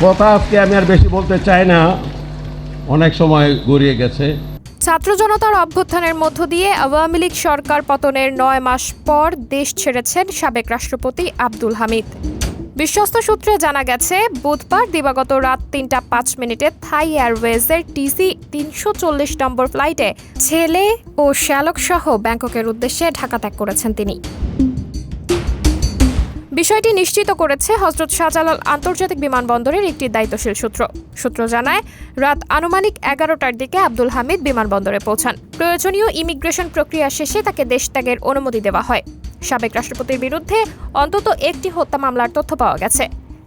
কথা আজকে আমি আর বেশি বলতে চাই না, অনেক সময় গড়িয়ে গেছে। ছাত্র জনতার অভ্যুত্থানের মধ্য দিয়ে আওয়ামী লীগ সরকার পতনের 9 মাস পর দেশ ছেড়েছেন সাবেক রাষ্ট্রপতি আব্দুল হামিদ। বিশ্বস্ত সূত্রে জানা গেছে, বুধবার দিবাগত রাত 3টা 5 মিনিটে থাই এয়ারওয়েজের টিসি 340 নম্বর ফ্লাইটে ছেলে ও শ্যালক সহ ব্যাংককের উদ্দেশ্যে ঢাকা ত্যাগ করেছেন তিনি। বিষয়টি নিশ্চিত করেছে হযরত শাহজালাল আন্তর্জাতিক বিমানবন্দরের একটি দায়িত্বশীল সূত্র জানায়, রাত আনুমানিক 11টার দিকে আব্দুল হামিদ বিমানবন্দরে পৌঁছান। প্রয়োজনীয় ইমিগ্রেশন প্রক্রিয়া শেষে তাকে দেশ ত্যাগের অনুমতি দেওয়া হয়। সাবেক রাষ্ট্রপতির বিরুদ্ধে অন্তত একটি হত্যা মামলার তথ্য পাওয়া গেছে।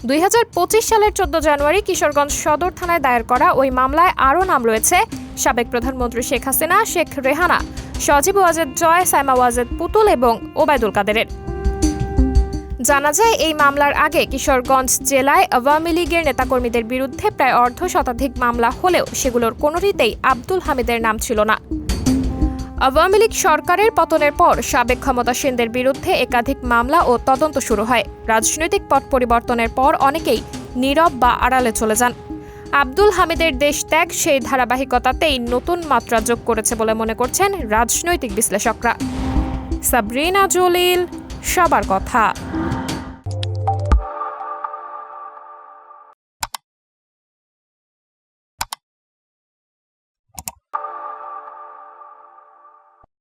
2025 সালের 14 জানুয়ারি কিশোরগঞ্জ সদর থানায় দায়ের করা ওই মামলায় আরও নাম রয়েছে সাবেক প্রধানমন্ত্রী শেখ হাসিনা, শেখ রেহানা, সজীব ওয়াজেদ জয়, সাইমা ওয়াজেদ পুতুল এবং ওবায়দুল কাদেরের। জানা যায়, এই মামলার আগে কিশোরগঞ্জ জেলায় আওয়ামী লীগের নেতাকর্মীদের বিরুদ্ধে প্রায় অর্ধশতাধিক মামলা হলেও সেগুলোর কোনোটিতেই আব্দুল হামিদের নাম ছিল না। আওয়ামী লীগ সরকারের পতনের পর সাবেক ক্ষমতাসীনদের বিরুদ্ধে একাধিক মামলা ও তদন্ত শুরু হয়। রাজনৈতিক পট পরিবর্তনের পর অনেকেই নীরব বা আড়ালে চলে যান। আব্দুল হামিদের দেশ ত্যাগ সেই ধারাবাহিকতাতেই নতুন মাত্রা যোগ করেছে বলে মনে করছেন রাজনৈতিক বিশ্লেষকরা। সাবরিনা জলিল, সবার কথা।